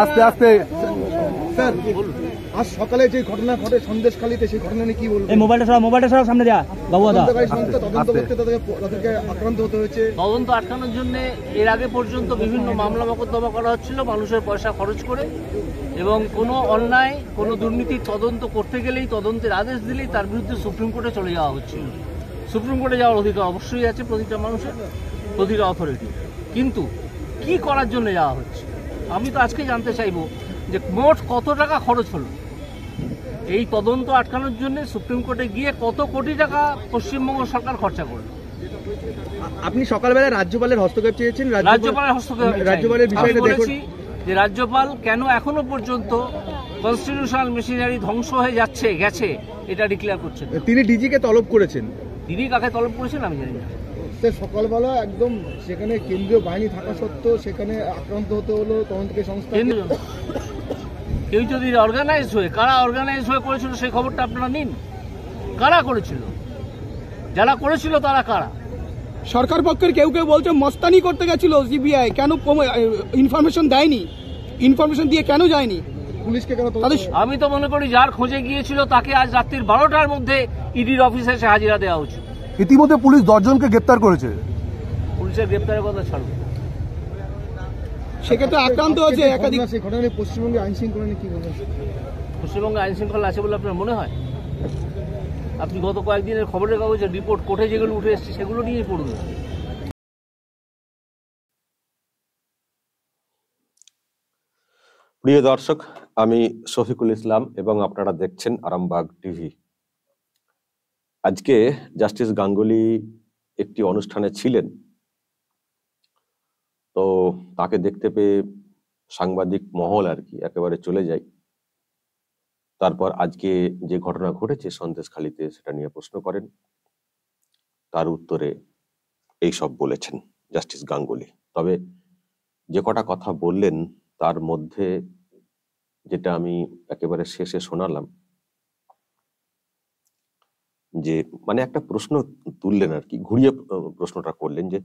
আস্তে আস্তে স্যার আজ সকালে যে ঘটনা ঘটে সন্দেশখালীতে, সেই ঘটনা নিয়ে কি বলবেন? এই মোবাইলটা সব সামনে দেয়া বাবু দা। তদন্ত করতে তাদেরকে আক্রান্ত হতে হয়েছে। তদন্ত আটকানোর জন্য এর আগে পর্যন্ত বিভিন্ন মামলা মোকদ্দমা করা হচ্ছিল মানুষের পয়সা খরচ করে, এবং কোনো অন্যায় কোনো দুর্নীতির তদন্ত করতে গেলেই, তদন্তের আদেশ দিলেই তার বিরুদ্ধে সুপ্রিম কোর্টে চলে যাওয়া হচ্ছিল। সুপ্রিম কোর্টে যাওয়ার অধিকার অবশ্যই আছে প্রতিটা মানুষের, প্রতিটা অথরিটি, কিন্তু কি করার জন্য যাওয়া হচ্ছে আমি তো আজকে জানতে চাইবো যে মোট কত টাকা খরচ হলো এই তদন্ত আটকানোর জন্য। সুপ্রিম কোর্টে গিয়ে কত কোটি টাকা পশ্চিমবঙ্গ সরকার খরচা করলো। আপনি সকালবেলা রাজ্যপালের হস্তক্ষেপ চেয়েছেন, রাজ্যপালের হস্তক্ষেপ রাজ্যপালের বিষয়টা বলেছি যে রাজ্যপাল কেন এখনো পর্যন্ত কনস্টিটিউশনাল মেশিনারি ধ্বংস হয়ে গেছে এটা ডিক্লেয়ার করছেন। তিনি ডিজিকে তলব করেছেন। দিদি কাকে তলব করেছেন আমি জানি না। সকালবেলা একদম সেখানে কেন্দ্রীয় বাহিনী থাকা সত্ত্বেও সেখানে আক্রান্ত হতে হলো তদন্তকারী সংস্থা। কেউ যদি অর্গানাইজ হয়ে, কারা অর্গানাইজ হয়ে করেছিল সেই খবরটা আপনারা নিন। কারা করেছিল, যারা করেছিল তারা কারা? সরকার পক্ষের কেউ কেউ বলছে মস্তানি করতে গেছিল সিবিআই, কেন ইনফরমেশন দেয়নি, ইনফরমেশন দিয়ে কেন যায়নি পুলিশকে কেন? আমি তো মনে করি যার খোঁজে গিয়েছিল তাকে আজ রাত্রির 12টার মধ্যে ইডির অফিসে এসে হাজিরা দেওয়া উচিত। ইতিমধ্যে পুলিশ 10 জনকে গ্রেপ্তার করেছে। পুলিশের গ্রেপ্তারের কথা ছাড়ুন, সেক্ষেত্রে আক্রান্ত হয়েছে একাধিক। পশ্চিমবঙ্গে আইন শৃঙ্খলা নিয়ে কি বলবেন? পশ্চিমবঙ্গে আইন শৃঙ্খলা আছে বলে আপনার মনে হয়? আপনি গত কয়েকদিনের খবরের কাগজের রিপোর্ট, কোর্টে যেগুলো উঠে এসছে সেগুলো নিয়েই পড়ুন। প্রিয় দর্শক, আমি শফিকুল ইসলাম এবং আপনারা দেখছেন আরামবাগ টিভি। আজকে জাস্টিস গাঙ্গুলি একটি অনুষ্ঠানে ছিলেন, তো তাকে দেখতে পেয়ে সাংবাদিক মহল আর কি একেবারে চলে যায়। তারপর আজকে যে ঘটনা ঘটেছে সন্দেশখালীতে সেটা নিয়ে প্রশ্ন করেন, তার উত্তরে এই সব বলেছেন জাস্টিস গাঙ্গুলি। তবে যে কটা কথা বললেন তার মধ্যে যেটা আমি একেবারে শেষে শোনালাম, যে মানে একটা প্রশ্ন তুললেন আর কি, ঘুরিয়ে প্রশ্নটা করলেন যে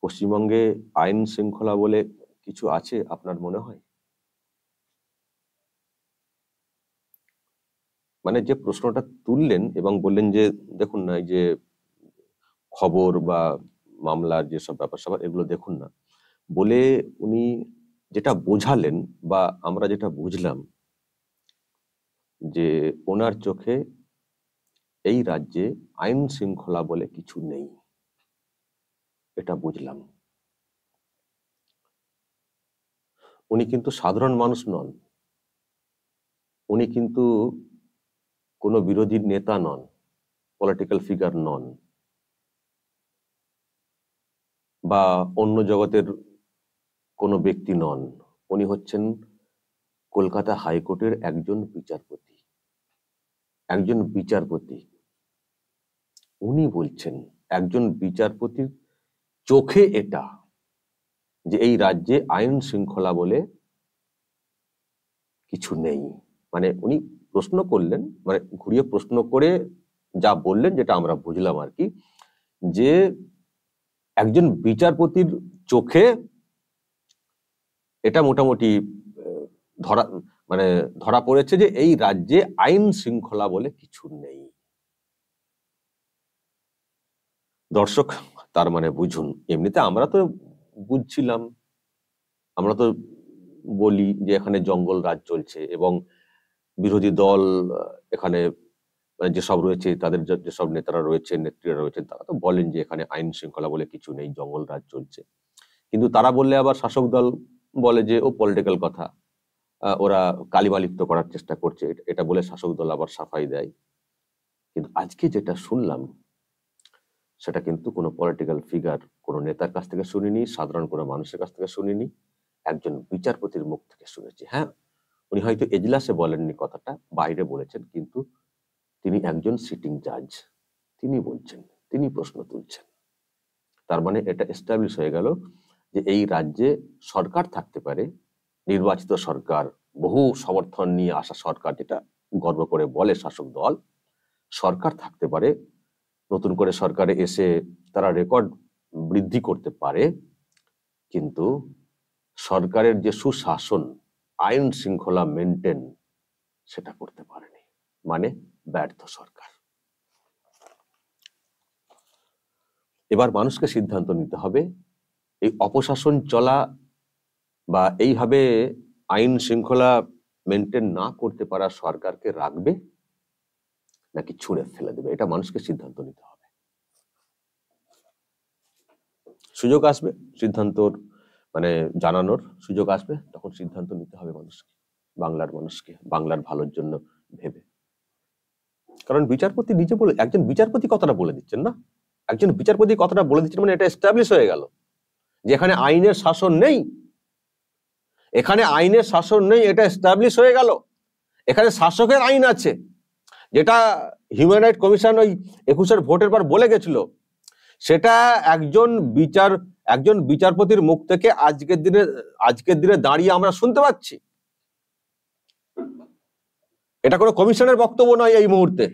পশ্চিমবঙ্গে আইন শৃঙ্খলা বলে কিছু আছে আপনার মনে হয়? মানে যে প্রশ্নটা তুললেন এবং বললেন যে দেখুন না, এই যে খবর বা মামলার যেসব ব্যাপার স্যাপার এগুলো দেখুন না, বলে উনি যেটা বোঝালেন বা আমরা যেটা বুঝলাম যে ওনার চোখে এই রাজ্যে আইন শৃঙ্খলা বলে কিছু নেই, এটা বুঝলাম। উনি কিন্তু সাধারণ মানুষ নন, উনি কিন্তু কোনো বিরোধী নেতা নন, পলিটিক্যাল ফিগার নন, বা অন্য জগতের কোনো ব্যক্তি নন। উনি হচ্ছেন কলকাতা হাইকোর্টের একজন বিচারপতি। একজন বিচারপতি উনি বলছেন, একজন বিচারপতির চোখে এটা, যে এই রাজ্যে আইন শৃঙ্খলা বলে কিছু নেই। মানে উনি প্রশ্ন করলেন, মানে ঘুরিয়ে প্রশ্ন করে যা বললেন যেটা আমরা বুঝলাম আর কি, যে একজন বিচারপতির চোখে এটা মোটামুটি ধরা পড়েছে যে এই রাজ্যে আইন শৃঙ্খলা বলে কিছু নেই। দর্শক, তার মানে বুঝুন, এমনিতে আমরা তো বুঝছিলাম, আমরা তো বলি যে এখানে জঙ্গল রাজ চলছে এবং বিরোধী দল এখানে মানে যেসব রয়েছে, তাদের যেসব নেতারা রয়েছেন, নেত্রীরা রয়েছেন, তারা তো বলেন যে এখানে আইন শৃঙ্খলা বলে কিছু নেই, জঙ্গল রাজ চলছে। কিন্তু তারা বললে আবার শাসক দল বলে যে ও পলিটিক্যাল কথা, ওরা কালিমালিপ্ত করার চেষ্টা করছে, এটা বলে শাসক দল আবার সাফাই দেয়। কিন্তু আজকে যেটা শুনলাম সেটা কিন্তু কোনো পলিটিক্যাল ফিগার, কোনো নেতার কাছ থেকে শুনিনি, সাধারণ কোনো মানুষের কাছ থেকে শুনিনি, একজন বিচারপতির মুখ থেকে শুনেছি। হ্যাঁ, উনি হয়তো এজলাসে বলেননি কথাটা, বাইরে বলেছেন, কিন্তু তিনি একজন সিটিং জাজ, তিনি বলছেন, তিনি প্রশ্ন তুলছেন। তার মানে এটা এস্টাবলিশ হয়ে গেল যে এই রাজ্যে সরকার থাকতে পারে, নির্বাচিত সরকার, বহু সমর্থন নিয়ে আসা সরকার, যেটা গর্ব করে বলে শাসক দল, সরকার থাকতে পারে, নতুন করে সরকারে এসে তারা রেকর্ড বৃদ্ধি করতে পারে, কিন্তু সরকারের যে সুশাসন, আইন শৃঙ্খলা মেনটেন, সেটা করতে পারেনি, মানে ব্যর্থ সরকার। এবার মানুষকে সিদ্ধান্ত নিতে হবে, এই অপশাসন চলা বা এইভাবে আইন শৃঙ্খলা মেনটেন না করতে পারা সরকারকে রাখবে নাকি ছুঁড়ে ফেলে দেবে, এটা মানুষকে সিদ্ধান্ত নিতে হবে। সুযোগ আসবে সিদ্ধান্তর মানে জানানোর সুযোগ আসবে, তখন সিদ্ধান্ত নিতে হবে মানুষকে, বাংলার মানুষকে, বাংলার ভালোর জন্য ভেবে। কারণ বিচারপতি নিজে বলে, একজন বিচারপতি কথাটা বলে দিচ্ছেন না, একজন বিচারপতি কথাটা বলে দিচ্ছেন মানে এটা এস্টাবলিশ হয়ে গেল যে এখানে আইনের শাসন নেই, এখানে আইনের শাসন নেই, এটা এস্টাবলিশ হয়ে গেল। এখানে শাসকের আইন আছে, যেটা হিউম্যান রাইট কমিশন ওই 21-এর ভোটের পর বলে গেছিল, সেটা একজন বিচারপতির মুখ থেকে আজকের দিনে দাঁড়িয়ে আমরা শুনতে পাচ্ছি। এটা কোনো কমিশনের বক্তব্য নয় এই মুহূর্তে,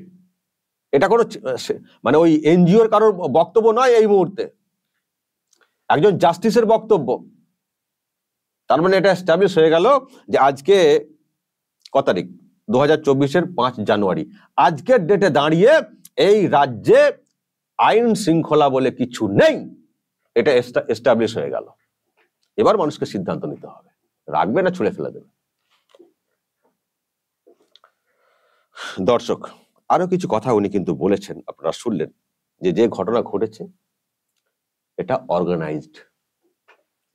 এটা কোনো মানে ওই এনজিওর কারোর বক্তব্য নয় এই মুহূর্তে, একজন জাস্টিসের বক্তব্য। তার মানে এটা এস্টাবলিশ হয়ে গেল যে আজকে কত তারিখ, 2024-এর 5 জানুয়ারি, আজকের ডেটে দাঁড়িয়ে এই রাজ্যে আইন শৃঙ্খলা বলে কিছু নেই, এটা এস্টাবলিশ হয়ে গেল। এবার মানুষকে সিদ্ধান্ত নিতে হবে, রাখবে না ছুঁড়ে ফেলে দেবে। দর্শক, আরো কিছু কথা উনি কিন্তু বলেছেন, আপনারা শুনলেন যে ঘটনা ঘটেছে এটা অর্গানাইজড,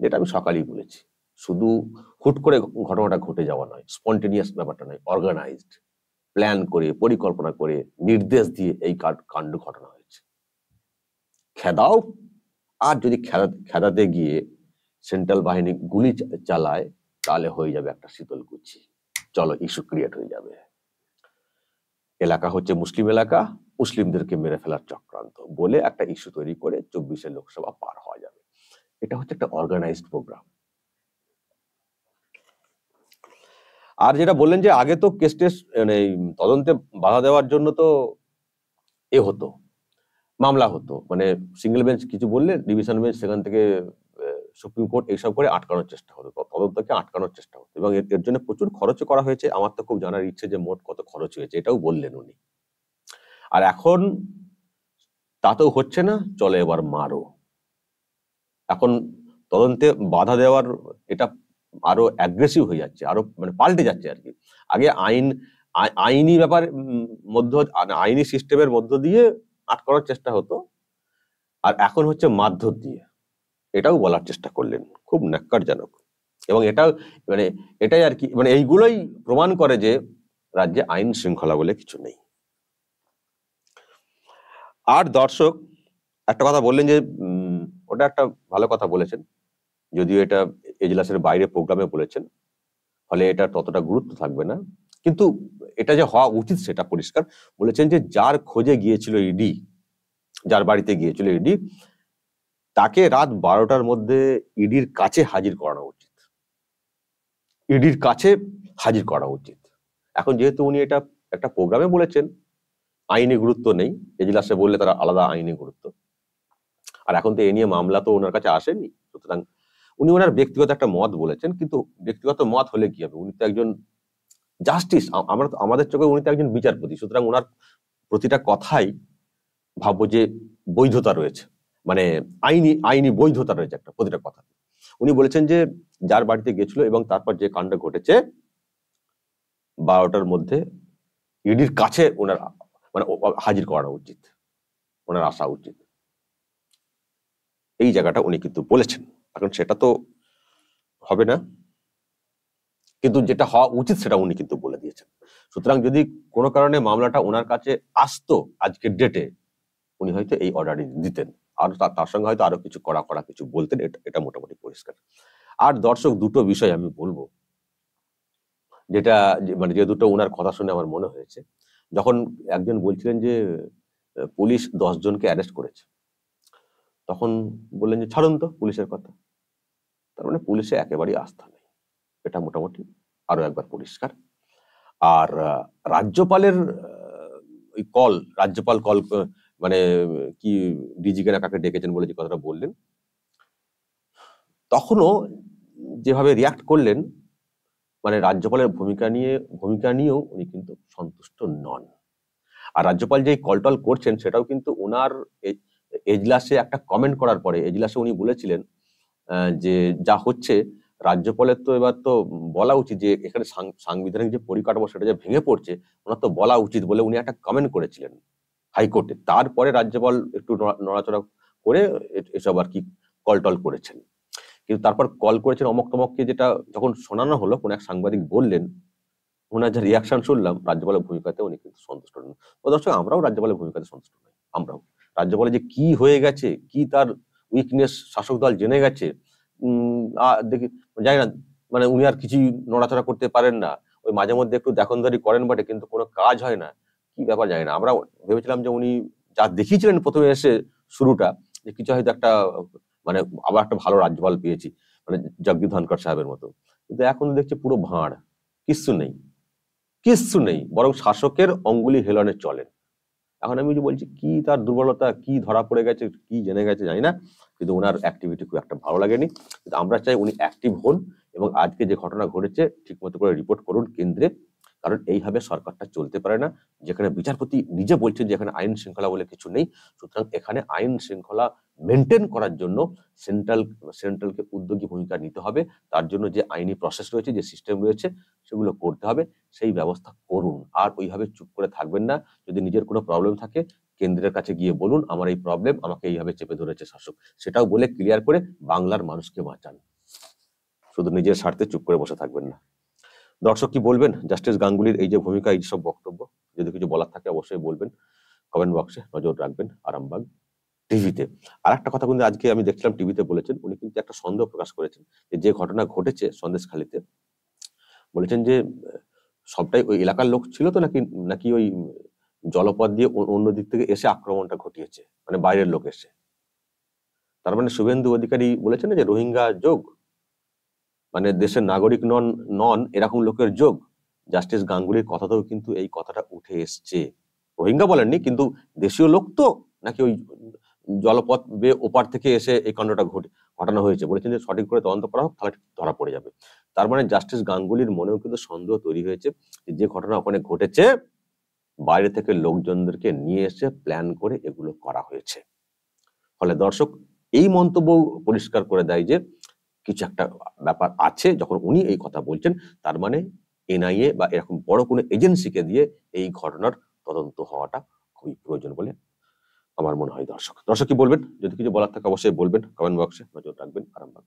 যেটা আমি সকালেই বলেছি, শুধু হুট করে ঘটনাটা ঘটে যাওয়া নয়, স্পন্টেনিয়াস ব্যাপারটা নয়, অর্গানাইজড, প্ল্যান করে, পরিকল্পনা করে, নির্দেশ দিয়ে এই কাণ্ড ঘটনা হয়েছে। খেদাও, আর যদি খেদাতে গিয়ে সেন্ট্রাল বাহিনী গুলি চালায় তাহলে হয়ে যাবে একটা শীতলকুচি, চলো ইস্যু ক্রিয়েট হয়ে যাবে। এলাকা হচ্ছে মুসলিম এলাকা, মুসলিমদেরকে মেরে ফেলার চক্রান্ত বলে একটা ইস্যু তৈরি করে 24-এর লোকসভা পার হওয়া যাবে। এটা হচ্ছে একটা অর্গানাইজড প্রোগ্রাম। আর যেটা বললেন যে আগে তো কেস টেস মানে তদন্তে বাধা দেওয়ার জন্য তো হতো, মামলা হতো, মানে সিঙ্গেল বেঞ্চ কিছু বললে ডিভিশন বেঞ্চ সেখান থেকে সুপ্রিম কোর্ট এইসব করে আটকানোর চেষ্টা হতো, তদন্তকে আটকানোর চেষ্টা হতো, এবং এর জন্য প্রচুর খরচও করা হয়েছে। আমার তো খুব জানার ইচ্ছে যে মোট কত খরচ হয়েছে, এটাও বললেন উনি। আর এখন তাতেও হচ্ছে না, চলে এবার মারো। এখন তদন্তে বাধা দেওয়ার এটা আরো অ্যাগ্রেসিভ হয়ে যাচ্ছে, আরো মানে পাল্টে যাচ্ছে আর কি। আগে আইনি ব্যাপার আইনি সিস্টেমের মধ্য দিয়ে আটকানোর চেষ্টা হতো, আর এখন হচ্ছে মারধর দিয়ে, এটাও বলার চেষ্টা করলেন, খুব ন্যাক্কারজনক। এবং এটাই আর কি, মানে এইগুলোই প্রমাণ করে যে রাজ্যে আইন শৃঙ্খলা বলে কিছু নেই। আর দর্শক, একটা কথা বললেন যে ওটা একটা ভালো কথা বলেছেন, যদিও এটা এজলাসের বাইরে প্রোগ্রামে বলেছেন, ফলে এটা ততটা গুরুত্ব থাকবে না, কিন্তু এটা যে হওয়া উচিত সেটা পরিষ্কার। বলেছেন যে যার খোঁজে গিয়েছিল ইডি, যার বাড়িতে গিয়েছিল ইডি, তাকে রাত 12টার মধ্যে ইডির কাছে হাজির করানো উচিত, ইডির কাছে হাজির করা উচিত। এখন যেহেতু উনি এটা একটা প্রোগ্রামে বলেছেন, আইনি গুরুত্ব নেই, এজলাসে বললে তারা আলাদা আইনি গুরুত্ব, আর এখন তো এ নিয়ে মামলা তো ওনার কাছে আসেনি, সুতরাং উনি ওনার ব্যক্তিগত একটা মত বলেছেন। কিন্তু ব্যক্তিগত মত হলে কি হবে, উনি তো একজন জাস্টিস, আমাদের চোখে উনি তো একজন বিচারপতি, সুতরাং ওনার প্রতিটা কথাই ভাববো যে বৈধতা রয়েছে, মানে আইনি বৈধতা রয়েছে একটা প্রতিটা কথা। উনি বলেছেন যে যার বাড়িতে গেছিল এবং তারপর যে কাণ্ড ঘটেছে 12টার মধ্যে ইডির কাছে ওনার মানে হাজির করানো উচিত, ওনার আসা উচিত, এই জায়গাটা উনি কিন্তু বলেছেন। এখন সেটা তো হবে না, কিন্তু যেটা হওয়া উচিত সেটা উনি কিন্তু বলে দিয়েছেন। সুতরাং যদি কোনো কারণে মামলাটা ওনার কাছে আসতো আজকের ডেটে, উনি হয়তো এই অর্ডারই দিতেন, আর তার সঙ্গে হয়তো আরো কিছু কড়া কিছু বলতেন, এটা মোটামুটি পরিষ্কার। আর দর্শক, দুটো বিষয় আমি বলবো, যেটা মানে যে দুটো ওনার কথা শুনে আমার মনে হয়েছে। যখন একজন বলছিলেন যে পুলিশ 10 জনকে অ্যারেস্ট করেছে, তখন বললেন যে ছাড়ুন তো পুলিশের কথা, তার মানে পুলিশে একেবারেই আস্থা নেই, এটা মোটামুটি আরো একবার পরিষ্কার। আর রাজ্যপালের ওই রাজ্যপাল কল মানে কি ডিজিকে না কাকে ডেকেছেন বলে যে কথাটা বললেন, তখনও যেভাবে রিয়াক্ট করলেন, মানে রাজ্যপালের ভূমিকা নিয়েও উনি কিন্তু সন্তুষ্ট নন। আর রাজ্যপাল যে কলটল করছেন সেটাও কিন্তু ওনার এজলাসে একটা কমেন্ট করার পরে, এজলাসে উনি বলেছিলেন যে যা হচ্ছে রাজ্যপালের তো এবার তো বলা উচিত যে এখানে সাংবিধানিক যে পরিকাঠামো সেটা যে ভেঙে পড়ছে, ওনার তো বলা উচিত বলে উনি একটা কমেন্ট করেছিলেন হাইকোর্টে। তারপরে রাজ্যপাল একটু নড়াচড়া করে এসব আর কি কলটল করেছেন। কিন্তু তারপর কল করেছেন অমক তমককে, যেটা যখন শোনানো হলো, কোন এক সাংবাদিক বললেন, ওনার যে রিয়াকশন শুনলাম, রাজ্যপালের ভূমিকাতে উনি কিন্তু সন্তুষ্ট নন। তো দর্শক, আমরাও রাজ্যপালের ভূমিকাতে সন্তুষ্ট নই। আমরাও রাজ্যপালের যে কি হয়ে গেছে, কি তার উইকনেস শাসক দল জেনে গেছে, দেখি জানি না, মানে উনি আর কিছুই নড়াচড়া করতে পারেন না, ওই মাঝে মধ্যে একটু দেখনদারি করেন বটে, কিন্তু কোনো কাজ হয় না, কি ব্যাপার জানি না। আমরা ভেবেছিলাম যে উনি যা দেখিয়েছিলেন প্রথমে এসে শুরুটা, যে কিছু হয়তো একটা মানে আবার একটা ভালো রাজ্যপাল পেয়েছি, মানে জগদীপ ধনকর সাহেবের মতো, কিন্তু এখন দেখছি পুরো ভাঁড়, কিচ্ছু নেই, বরং শাসকের অঙ্গুলি হেলনে চলেন। এখন আমি যে বলছি কি তার দুর্বলতা, কি ধরা পড়ে গেছে, কি জেনে গেছে জানি না, কিন্তু ওনার অ্যাক্টিভিটি খুব একটা ভালো লাগেনি। কিন্তু আমরা চাই উনি অ্যাক্টিভ হন এবং আজকে যে ঘটনা ঘটেছে ঠিক মতো করে রিপোর্ট করুন কেন্দ্রে, কারণ এইভাবে সরকারটা চলতে পারে না, যেখানে বিচারপতি নিজে বলছেন যে এখানে আইন শৃঙ্খলা বলে কিছু নেই। সুতরাং এখানে আইন শৃঙ্খলা মেনটেন করার জন্য সেন্ট্রালকে উদ্যোগী ভূমিকা নিতে হবে। তার জন্য যে আইনি প্রসেস রয়েছে, যে সিস্টেম রয়েছে, সেগুলো করতে হবে, সেই ব্যবস্থা করুন। আর ওইভাবে চুপ করে থাকবেন না। যদি নিজের কোনো প্রবলেম থাকে কেন্দ্রের কাছে গিয়ে বলুন, আমার এই প্রবলেম, আমাকে এইভাবে চেপে ধরেছে শাসক, সেটাও বলে ক্লিয়ার করে বাংলার মানুষকে বাঁচান। শুধু নিজের স্বার্থে চুপ করে বসে থাকবেন না। দর্শক কি বলবেন জাস্টিস গাঙ্গুলির এই যে ভূমিকা, এই সব বক্তব্য, যদি কিছু বলার থাকে অবশ্যই বলবেন, কমেন্ট বক্সে নজর রাখবেন আরামবাগ টিভিতে। আর একটা কথা কিন্তু আজকে আমি দেখছিলাম টিভিতে বলেছেন, উনি কিন্তু একটা সন্দেহ প্রকাশ করেছেন যে ঘটনা ঘটেছে সন্দেশখালীতে, বলেছেন যে সবটাই ওই এলাকার লোক ছিল তো, নাকি ওই জলপথ দিয়ে অন্য দিক থেকে এসে আক্রমণটা ঘটিয়েছে, মানে বাইরের লোক এসে। তার মানে শুভেন্দু অধিকারী বলেছেন যে রোহিঙ্গা যোগ, মানে দেশের নাগরিক নন এরকম লোকের যোগ। জাস্টিস গাঙ্গুলির কথাতেও কিন্তু এই কথাটা উঠে এসছে। রোহিঙ্গা বলেননি, কিন্তু দেশীয় লোক তো, নাকি ওই জলপথ বেয়ে ওপার থেকে এসে এই কাণ্ডটা ঘটানো হয়েছে। বলেছেন যে সঠিক করে তদন্ত করা হোক, তাহলে ধরা পড়ে যাবে। তার মানে জাস্টিস গাঙ্গুলির মনেও কিন্তু সন্দেহ তৈরি হয়েছে যে ঘটনা ওখানে ঘটেছে বাইরে থেকে লোকজনদেরকে নিয়ে এসে প্ল্যান করে এগুলো করা হয়েছে। ফলে দর্শক এই মন্তব্য পরিষ্কার করে দেয় যে কিছু একটা ব্যাপার আছে। যখন উনি এই কথা বলছেন, তার মানে এনআইএ বা এরকম বড় কোনো এজেন্সিকে দিয়ে এই ঘটনার তদন্ত হওয়াটা খুবই প্রয়োজন বলে আমার মনে হয়। দর্শক কি বলবেন? যদি কিছু বলার থাকে অবশ্যই বলবেন, কমেন্ট বক্সে নজর রাখবেন আরামবাগ।